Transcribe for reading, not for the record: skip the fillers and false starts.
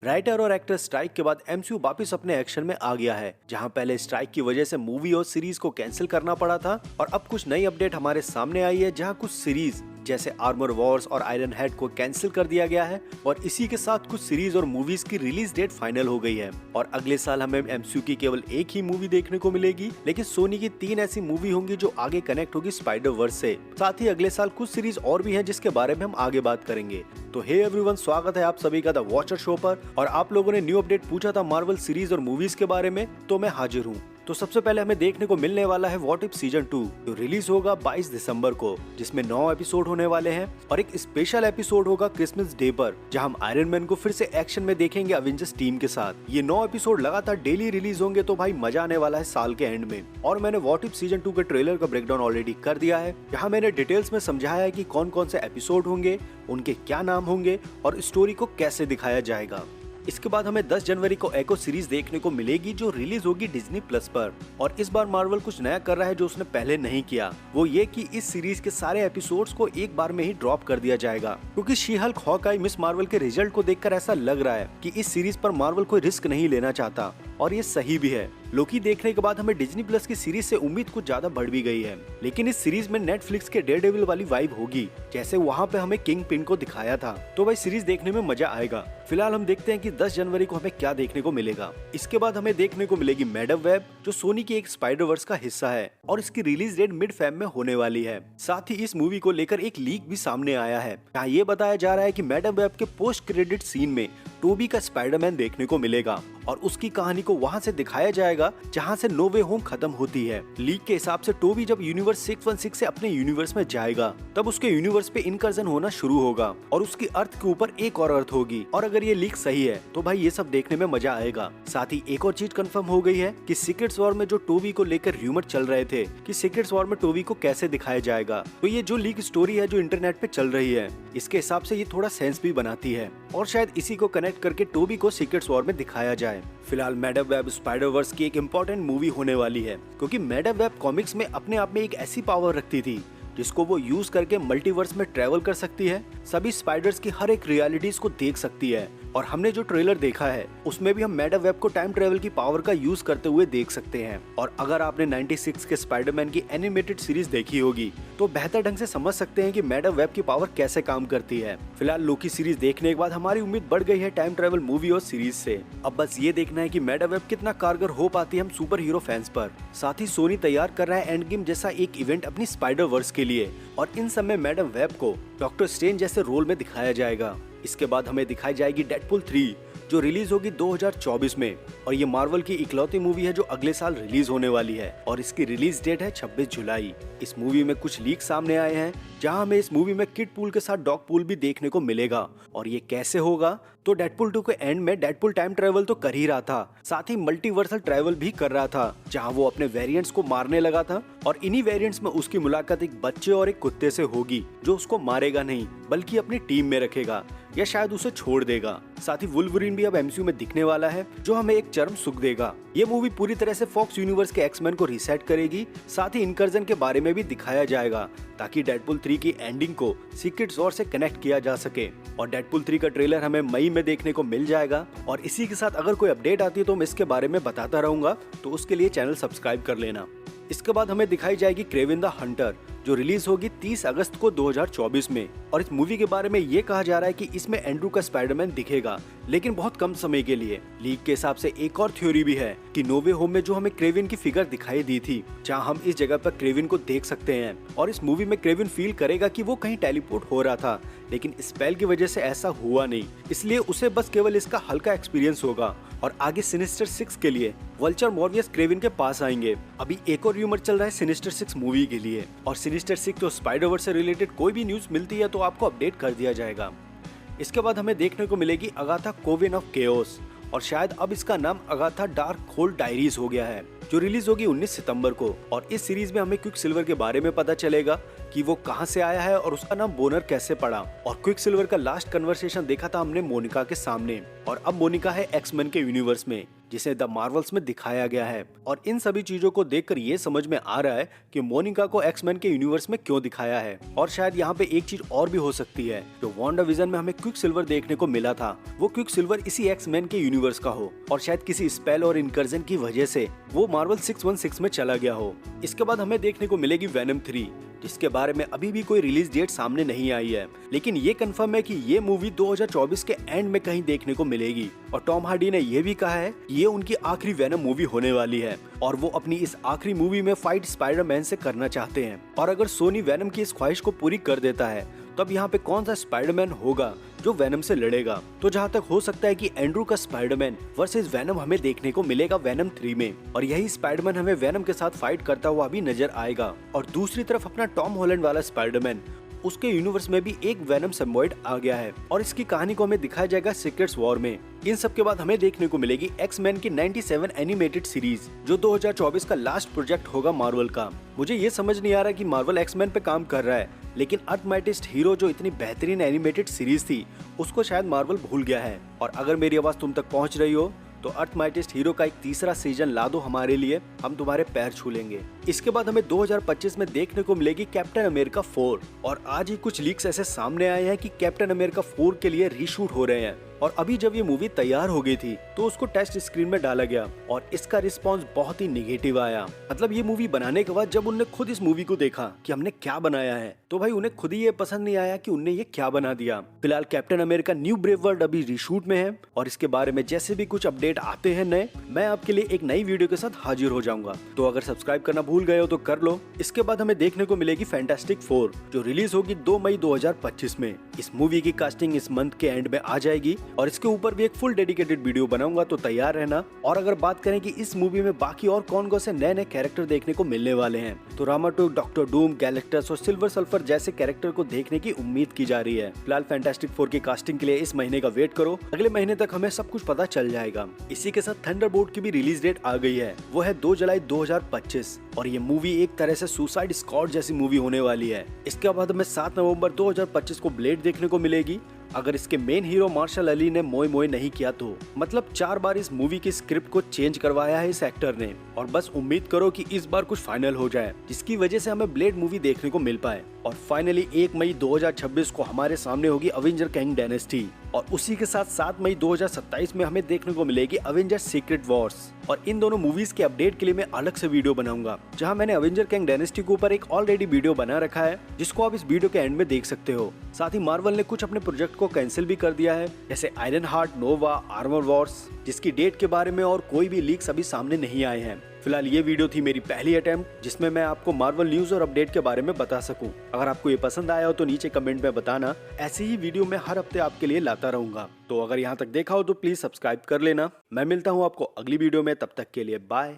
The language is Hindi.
राइटर और एक्टर स्ट्राइक के बाद एमसीयू वापस अपने एक्शन में आ गया है, जहां पहले स्ट्राइक की वजह से मूवी और सीरीज को कैंसिल करना पड़ा था और अब कुछ नई अपडेट हमारे सामने आई है, जहां कुछ सीरीज जैसे आर्मर वॉर्स और आयरन हेड को कैंसिल कर दिया गया है और इसी के साथ कुछ सीरीज और मूवीज की रिलीज डेट फाइनल हो गई है और अगले साल हमें एमसीयू की केवल एक ही मूवी देखने को मिलेगी, लेकिन सोनी की 3 ऐसी मूवी होंगी जो आगे कनेक्ट होगी स्पाइडर वर्स से। साथ ही अगले साल कुछ सीरीज और भी हैं जिसके बारे में हम आगे बात करेंगे। तो हे एवरीवन, स्वागत है आप सभी का द वॉचर शो पर। और आप लोगों ने न्यू अपडेट पूछा था मार्वल सीरीज और मूवीज के बारे में, तो मैं हाजिर हूँ। तो सबसे पहले हमें देखने को मिलने वाला है व्हाट इफ सीजन 2, जो रिलीज होगा 22 दिसंबर को, जिसमें 9 एपिसोड होने वाले हैं और एक स्पेशल एपिसोड होगा क्रिसमस डे पर, जहां हम आयरन मैन को फिर से एक्शन में देखेंगे अवेंजर्स टीम के साथ। ये 9 एपिसोड लगातार डेली रिलीज होंगे, तो भाई मजा आने वाला है साल के एंड में। और मैंने व्हाट इफ सीजन 2 के ट्रेलर का ब्रेकडाउन ऑलरेडी कर दिया है, जहाँ मैंने डिटेल्स में समझाया है कि कौन कौन से एपिसोड होंगे, उनके क्या नाम होंगे और स्टोरी को कैसे दिखाया जाएगा। इसके बाद हमें 10 जनवरी को एको सीरीज देखने को मिलेगी, जो रिलीज होगी डिज्नी प्लस पर। और इस बार मार्वल कुछ नया कर रहा है जो उसने पहले नहीं किया, वो ये कि इस सीरीज के सारे एपिसोड्स को एक बार में ही ड्रॉप कर दिया जाएगा, क्योंकि she Hulk, Hawkeye, miss Marvel के रिजल्ट को देखकर ऐसा लग रहा है कि इस सीरीज पर मार्वल कोई रिस्क नहीं लेना चाहता, और ये सही भी है। लोकी देखने के बाद हमें डिज्नी प्लस की सीरीज से उम्मीद कुछ ज्यादा बढ़ भी गई है, लेकिन इस सीरीज में नेटफ्लिक्स के डेयरडेविल वाली वाइब होगी, जैसे वहाँ पे हमें किंग पिन को दिखाया था। तो भाई सीरीज देखने में मजा आएगा। फिलहाल हम देखते हैं कि 10 जनवरी को हमें क्या देखने को मिलेगा। इसके बाद हमें देखने को मिलेगी मैडम वेब, जो सोनी की एक स्पाइडर वर्स का हिस्सा है और इसकी रिलीज डेट मिड फेब में होने वाली है। साथ ही इस मूवी को लेकर एक लीक भी सामने आया है, जहाँ ये बताया जा रहा है कि मैडम वेब के पोस्ट क्रेडिट सीन में टोबी का स्पाइडरमैन देखने को मिलेगा और उसकी कहानी को वहां से दिखाया जाएगा जहां से नो वे होम खत्म होती है। लीक के हिसाब से टोबी जब यूनिवर्स 616 से अपने यूनिवर्स में जाएगा, तब उसके यूनिवर्स पे इनकर्जन होना शुरू होगा और उसकी अर्थ के ऊपर एक और अर्थ होगी। और अगर ये लीक सही है तो भाई ये सब देखने में मजा आएगा। साथ ही एक और चीज कंफर्म हो गई है कि सीक्रेट्स वॉर में जो टोबी को लेकर र्यूमर चल रहे थे कि सीक्रेट्स वॉर में टोबी को कैसे दिखाया जाएगा, तो ये जो लीक स्टोरी है जो इंटरनेट पे चल रही है, इसके हिसाब से ये थोड़ा सेंस भी बनाती है और शायद इसी को कनेक्ट करके टोबी को सीक्रेट्स वॉर में दिखाया जाए। फिलहाल मैडम वेब स्पाइडर वर्स की एक इम्पोर्टेंट मूवी होने वाली है, क्योंकि मैडम वेब कॉमिक्स में अपने आप में एक ऐसी पावर रखती थी जिसको वो यूज करके मल्टीवर्स में ट्रेवल कर सकती है, सभी स्पाइडर्स की हर एक रियलिटीज को देख सकती है। और हमने जो ट्रेलर देखा है उसमें भी हम मैडम वेब को टाइम ट्रेवल की पावर का यूज करते हुए देख सकते हैं। और अगर आपने 96 के स्पाइडरमैन की एनिमेटेड सीरीज देखी होगी तो बेहतर ढंग से समझ सकते हैं कि मैडम वेब की पावर कैसे काम करती है। फिलहाल लोकी सीरीज देखने के बाद हमारी उम्मीद बढ़ गई है टाइम ट्रेवल मूवी और सीरीज से। अब बस ये देखना है कि मैडम वेब कितना कारगर हो पाती है हम सुपर हीरो फैंस पर। साथ ही सोनी तैयार कर रहा है एंड गेम जैसा एक इवेंट अपनी स्पाइडर वर्स के लिए, और इन सब में मैडम वेब को डॉक्टर स्ट्रेंज जैसे रोल में दिखाया जाएगा। इसके बाद हमें दिखाई जाएगी डेडपूल 3, जो रिलीज होगी 2024 में, और ये मार्वल की इकलौती मूवी है जो अगले साल रिलीज होने वाली है और इसकी रिलीज डेट है 26 जुलाई। इस मूवी में कुछ लीक सामने आए हैं, जहां हमें इस मूवी में किड पूल के साथ डॉग पूल भी देखने को मिलेगा। और ये कैसे होगा, तो डेडपूल 2 के एंड में डेडपूल टाइम ट्रेवल तो कर ही रहा था, साथ ही मल्टीवर्सल ट्रेवल भी कर रहा था, जहां वो अपने वेरिएंट्स को मारने लगा था। और इन्हीं वेरिएंट्स में उसकी मुलाकात एक बच्चे और एक कुत्ते से होगी, जो उसको मारेगा नहीं बल्कि अपनी टीम में रखेगा या शायद उसे छोड़ देगा। साथ ही वुल्वरीन भी अब एमसीयू में दिखने वाला है, जो हमें एक चरम सुख देगा। ये मूवी पूरी तरह से फॉक्स यूनिवर्स के एक्समैन को रीसेट करेगी। साथ ही इनकर्जन के बारे में भी दिखाया जाएगा, ताकि डेडपूल 3 की एंडिंग को सीक्रेट्स वॉर से कनेक्ट किया जा सके। और डेडपूल 3 का ट्रेलर हमें मई में देखने को मिल जाएगा। और इसी के साथ अगर कोई अपडेट आती है तो मैं इसके बारे में बताता रहूंगा, तो उसके लिए चैनल सब्सक्राइब कर लेना। इसके बाद हमें दिखाई जाएगी क्रेविन द हंटर, जो रिलीज होगी 30 अगस्त को 2024 में। और इस मूवी के बारे में ये कहा जा रहा है कि इसमें एंड्रू का स्पाइडरमैन दिखेगा, लेकिन बहुत कम समय के लिए। लीक के हिसाब से एक और थ्योरी भी है कि नो वे होम में जो हमें क्रेविन की फिगर दिखाई दी थी, जहां हम इस जगह पर क्रेविन को देख सकते हैं। और इस मूवी में क्रेविन फील करेगा कि वो कहीं टेलीपोर्ट हो रहा था, लेकिन स्पेल की वजह से ऐसा हुआ नहीं, इसलिए उसे बस केवल इसका हल्का एक्सपीरियंस होगा। और आगे सिनिस्टर 6 के लिए वल्चर मॉर्बियस क्रेविन के पास आएंगे। अभी एक और र्यूमर चल रहा है सिनिस्टर 6 मूवी के लिए, और सिनिस्टर 6 तो स्पाइडर वर्स से रिलेटेड कोई भी न्यूज मिलती है तो आपको अपडेट कर दिया जाएगा। इसके बाद हमें देखने को मिलेगी अगाथा कोवेन ऑफ केओस, और शायद अब इसका नाम अगाथा डार्क होल्ड डायरीज हो गया है, जो रिलीज होगी 19 सितंबर को। और इस सीरीज में हमें क्विक सिल्वर के बारे में पता चलेगा कि वो कहां से आया है और उसका नाम बोनर कैसे पड़ा। और क्विक सिल्वर का लास्ट कन्वर्सेशन देखा था हमने मोनिका के सामने, और अब मोनिका है एक्समैन के यूनिवर्स में, जिसे द मार्वल्स में दिखाया गया है। और इन सभी चीजों को देखकर ये समझ में आ रहा है कि मोनिका को एक्समैन के यूनिवर्स में क्यों दिखाया है। और शायद यहाँ पे एक चीज और भी हो सकती है, जो वांडाविजन में हमें क्विक सिल्वर देखने को मिला था, वो क्विक सिल्वर इसी एक्समैन के यूनिवर्स का हो और शायद किसी स्पेल और इनकर्जन की वजह से वो मार्वल 616 में चला गया हो। इसके बाद हमें देखने को मिलेगी वेनम 3, जिसके बारे में अभी भी कोई रिलीज डेट सामने नहीं आई है, लेकिन ये कंफर्म है कि ये मूवी 2024 के एंड में कहीं देखने को मिलेगी। और टॉम हार्डी ने ये भी कहा है कि ये उनकी आखिरी वेनम मूवी होने वाली है और वो अपनी इस आखिरी मूवी में फाइट स्पाइडरमैन से करना चाहते हैं। और अगर सोनी वेनम की इस ख्वाहिश को पूरी कर देता है, तब यहाँ पे कौन सा स्पाइडरमैन होगा जो वेनम से लड़ेगा? तो जहाँ तक हो सकता है कि एंड्रू का स्पाइडरमैन वर्सेस वेनम हमें देखने को मिलेगा वेनम 3 में, और यही स्पाइडरमैन हमें वेनम के साथ फाइट करता हुआ भी नजर आएगा। और दूसरी तरफ अपना टॉम हॉलैंड वाला स्पाइडरमैन, उसके यूनिवर्स में भी एक वेनम सिम्बायोट आ गया है और इसकी कहानी को हमें दिखाया जाएगा सीक्रेट्स वॉर में। इन सब के बाद हमें देखने को मिलेगी एक्समैन की 97 एनिमेटेड सीरीज, जो 2024 का लास्ट प्रोजेक्ट होगा मार्वल का। मुझे ये समझ नहीं आ रहा कि मार्वल एक्समैन पे काम कर रहा है, लेकिन अर्थ माइटिस्ट हीरो जो इतनी बेहतरीन एनिमेटेड सीरीज थी, उसको शायद मार्वल भूल गया है। और अगर मेरी आवाज तुम तक पहुंच रही हो तो अर्थ माइटिस्ट हीरो का एक तीसरा सीजन ला दो हमारे लिए, हम तुम्हारे पैर छू लेंगे। इसके बाद हमें 2025 में देखने को मिलेगी कैप्टन अमेरिका 4, और आज ही कुछ लीक्स ऐसे सामने आए हैं कि कैप्टन अमेरिका 4 के लिए रीशूट हो रहे हैं। और अभी जब ये मूवी तैयार हो गई थी तो उसको टेस्ट स्क्रीन में डाला गया और इसका रिस्पांस बहुत ही निगेटिव आया। मतलब ये मूवी बनाने के बाद जब उन्होंने खुद इस मूवी को देखा कि हमने क्या बनाया है, तो भाई उन्हें खुद ही ये पसंद नहीं आया कि उनने ये क्या बना दिया। फिलहाल captain America new brave world अभी रीशूट में है और इसके बारे में जैसे भी कुछ अपडेट आते हैं नए, मैं आपके लिए एक नई वीडियो के साथ हाजिर हो जाऊंगा। तो अगर सब्सक्राइब करना भूल गए हो तो कर लो। इसके बाद हमें देखने को मिलेगी फैंटास्टिक 4, जो रिलीज होगी 2 मई 2025 में। इस मूवी की कास्टिंग इस मंथ के एंड में आ जाएगी और इसके ऊपर भी एक फुल डेडिकेटेड वीडियो बनाऊंगा, तो तैयार रहना। और अगर बात करें कि इस मूवी में बाकी और कौन कौन से नए नए कैरेक्टर देखने को मिलने वाले हैं, तो रामाटो, डॉक्टर डूम, गैलेक्टस और सिल्वर सल्फर जैसे कैरेक्टर को देखने की उम्मीद की जा रही है। फिलहाल फैंटास्टिक 4 की कास्टिंग के लिए इस महीने का वेट करो, अगले महीने तक हमें सब कुछ पता चल जाएगा। इसी के साथ थंडरबोल्ट की भी रिलीज डेट आ गई है, वो है 2 जुलाई 2025 और ये मूवी एक तरह से सुसाइड स्क्वाड जैसी मूवी होने वाली है। इसके बाद हमें 7 नवंबर 2025 को ब्लेड देखने को मिलेगी। अगर इसके मेन हीरो मार्शल अली ने मोए मोए नहीं किया तो मतलब 4 बार इस मूवी की स्क्रिप्ट को चेंज करवाया है इस एक्टर ने, और बस उम्मीद करो कि इस बार कुछ फाइनल हो जाए जिसकी वजह से हमें ब्लेड मूवी देखने को मिल पाए। और फाइनली 1 मई 2026 को हमारे सामने होगी अवेंजर किंग डायनेस्टी, और उसी के साथ 7 मई 2027 में हमें देखने को मिलेगी अवेंजर सीक्रेट वॉर्स। और इन दोनों मूवीज के अपडेट के लिए मैं अलग से वीडियो बनाऊंगा, जहां मैंने अवेंजर किंग डायनेस्टी के ऊपर एक ऑलरेडी वीडियो बना रखा है, जिसको आप इस वीडियो के एंड में देख सकते हो। साथ ही मार्वल ने कुछ अपने प्रोजेक्ट को कैंसिल भी कर दिया है, जैसे आयरन हार्ट, नोवा, आर्मर वॉर्स, जिसकी डेट के बारे में और कोई भी लीक्स अभी सामने नहीं आए हैं। फिलहाल ये वीडियो थी मेरी पहली अटेम्प्ट जिसमें मैं आपको मार्वल न्यूज और अपडेट के बारे में बता सकूं। अगर आपको ये पसंद आया हो तो नीचे कमेंट में बताना, ऐसी ही वीडियो मैं हर हफ्ते आपके लिए लाता रहूंगा। तो अगर यहाँ तक देखा हो तो प्लीज सब्सक्राइब कर लेना। मैं मिलता हूँ आपको अगली वीडियो में, तब तक के लिए बाय।